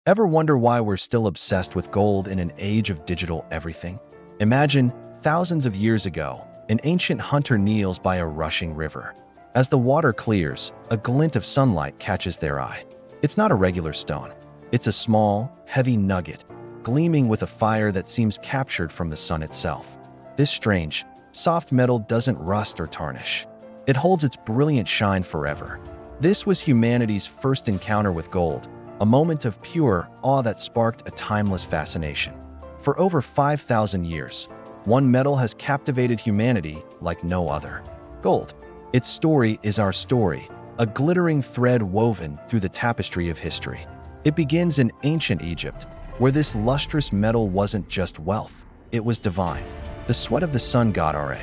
Ever wonder why we're still obsessed with gold in an age of digital everything? Imagine, thousands of years ago, an ancient hunter kneels by a rushing river. As the water clears, a glint of sunlight catches their eye. It's not a regular stone. It's a small, heavy nugget, gleaming with a fire that seems captured from the sun itself. This strange, soft metal doesn't rust or tarnish. It holds its brilliant shine forever. This was humanity's first encounter with gold, a moment of pure awe that sparked a timeless fascination. For over 5,000 years, one metal has captivated humanity like no other: gold. Its story is our story, a glittering thread woven through the tapestry of history. It begins in ancient Egypt, where this lustrous metal wasn't just wealth, it was divine. The sweat of the sun god Ra.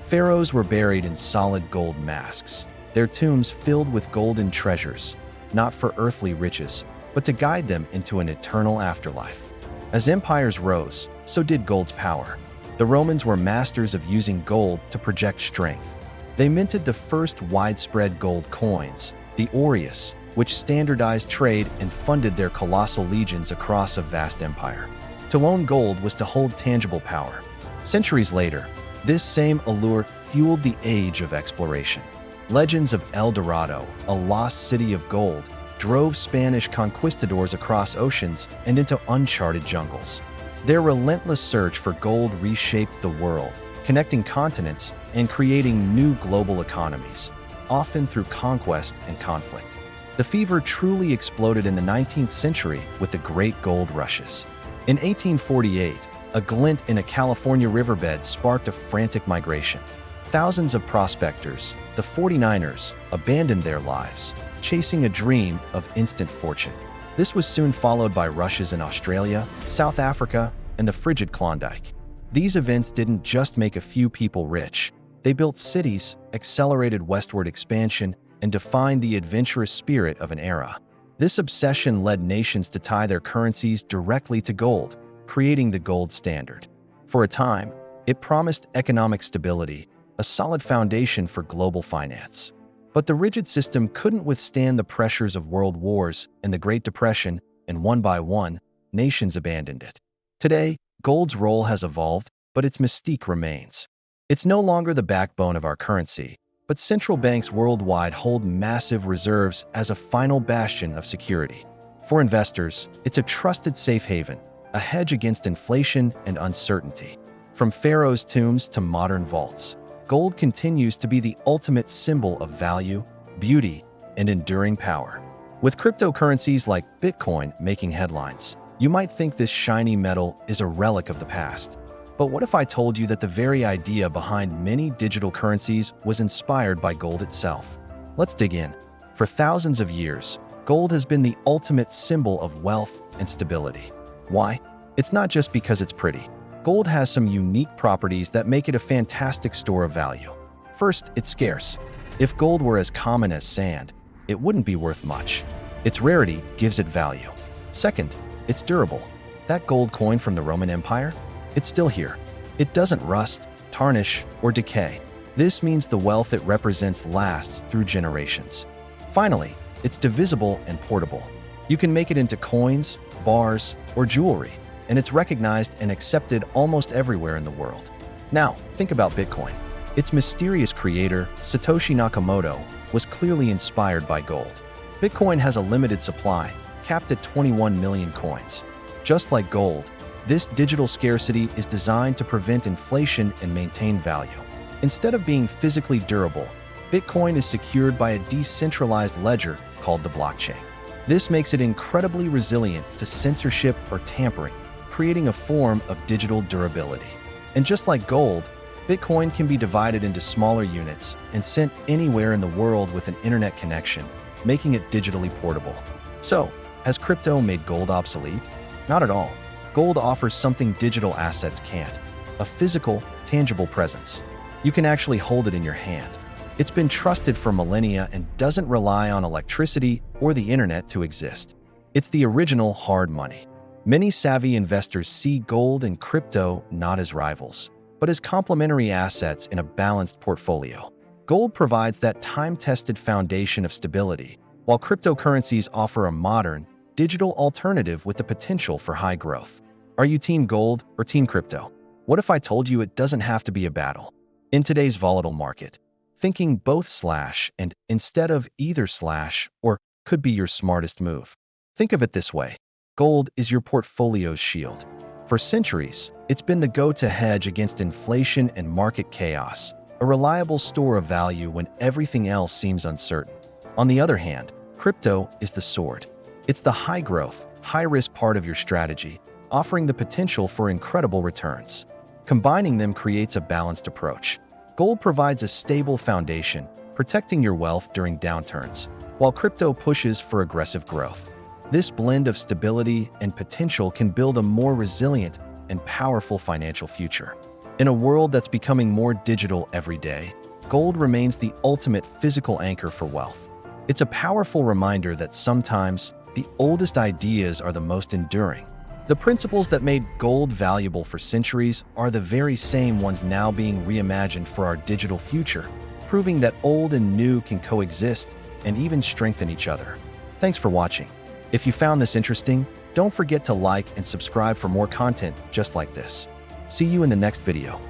Pharaohs were buried in solid gold masks, their tombs filled with golden treasures, not for earthly riches, but to guide them into an eternal afterlife. As empires rose, so did gold's power. The Romans were masters of using gold to project strength. They minted the first widespread gold coins, the aureus, which standardized trade and funded their colossal legions across a vast empire. To own gold was to hold tangible power. Centuries later, this same allure fueled the age of exploration. Legends of El Dorado, a lost city of gold, drove Spanish conquistadors across oceans and into uncharted jungles. Their relentless search for gold reshaped the world, connecting continents and creating new global economies, often through conquest and conflict. The fever truly exploded in the 19th century with the Great Gold Rushes. In 1848, a glint in a California riverbed sparked a frantic migration. Thousands of prospectors, the 49ers, abandoned their lives, chasing a dream of instant fortune. This was soon followed by rushes in Australia, South Africa, and the frigid Klondike. These events didn't just make a few people rich. They built cities, accelerated westward expansion, and defined the adventurous spirit of an era. This obsession led nations to tie their currencies directly to gold, creating the gold standard. For a time, it promised economic stability, a solid foundation for global finance. But the rigid system couldn't withstand the pressures of world wars and the Great Depression, and one by one, nations abandoned it. Today, gold's role has evolved, but its mystique remains. It's no longer the backbone of our currency, but central banks worldwide hold massive reserves as a final bastion of security. For investors, it's a trusted safe haven, a hedge against inflation and uncertainty. From pharaohs' tombs to modern vaults, gold continues to be the ultimate symbol of value, beauty, and enduring power. With cryptocurrencies like Bitcoin making headlines, you might think this shiny metal is a relic of the past. But what if I told you that the very idea behind many digital currencies was inspired by gold itself? Let's dig in. For thousands of years, gold has been the ultimate symbol of wealth and stability. Why? It's not just because it's pretty. Gold has some unique properties that make it a fantastic store of value. First, it's scarce. If gold were as common as sand, it wouldn't be worth much. Its rarity gives it value. Second, it's durable. That gold coin from the Roman Empire? It's still here. It doesn't rust, tarnish, or decay. This means the wealth it represents lasts through generations. Finally, it's divisible and portable. You can make it into coins, bars, or jewelry, and it's recognized and accepted almost everywhere in the world. Now, think about Bitcoin. Its mysterious creator, Satoshi Nakamoto, was clearly inspired by gold. Bitcoin has a limited supply, capped at 21 million coins. Just like gold, this digital scarcity is designed to prevent inflation and maintain value. Instead of being physically durable, Bitcoin is secured by a decentralized ledger called the blockchain. This makes it incredibly resilient to censorship or tampering, creating a form of digital durability. And just like gold, Bitcoin can be divided into smaller units and sent anywhere in the world with an internet connection, making it digitally portable. So, has crypto made gold obsolete? Not at all. Gold offers something digital assets can't: a physical, tangible presence. You can actually hold it in your hand. It's been trusted for millennia and doesn't rely on electricity or the internet to exist. It's the original hard money. Many savvy investors see gold and crypto not as rivals, but as complementary assets in a balanced portfolio. Gold provides that time-tested foundation of stability, while cryptocurrencies offer a modern, digital alternative with the potential for high growth. Are you team gold or team crypto? What if I told you it doesn't have to be a battle? In today's volatile market, thinking both slash and instead of either slash or could be your smartest move. Think of it this way. Gold is your portfolio's shield. For centuries, it's been the go-to hedge against inflation and market chaos, a reliable store of value when everything else seems uncertain. On the other hand, crypto is the sword. It's the high-growth, high-risk part of your strategy, offering the potential for incredible returns. Combining them creates a balanced approach. Gold provides a stable foundation, protecting your wealth during downturns, while crypto pushes for aggressive growth. This blend of stability and potential can build a more resilient and powerful financial future. In a world that's becoming more digital every day, gold remains the ultimate physical anchor for wealth. It's a powerful reminder that sometimes the oldest ideas are the most enduring. The principles that made gold valuable for centuries are the very same ones now being reimagined for our digital future, proving that old and new can coexist and even strengthen each other. Thanks for watching. If you found this interesting, don't forget to like and subscribe for more content just like this. See you in the next video.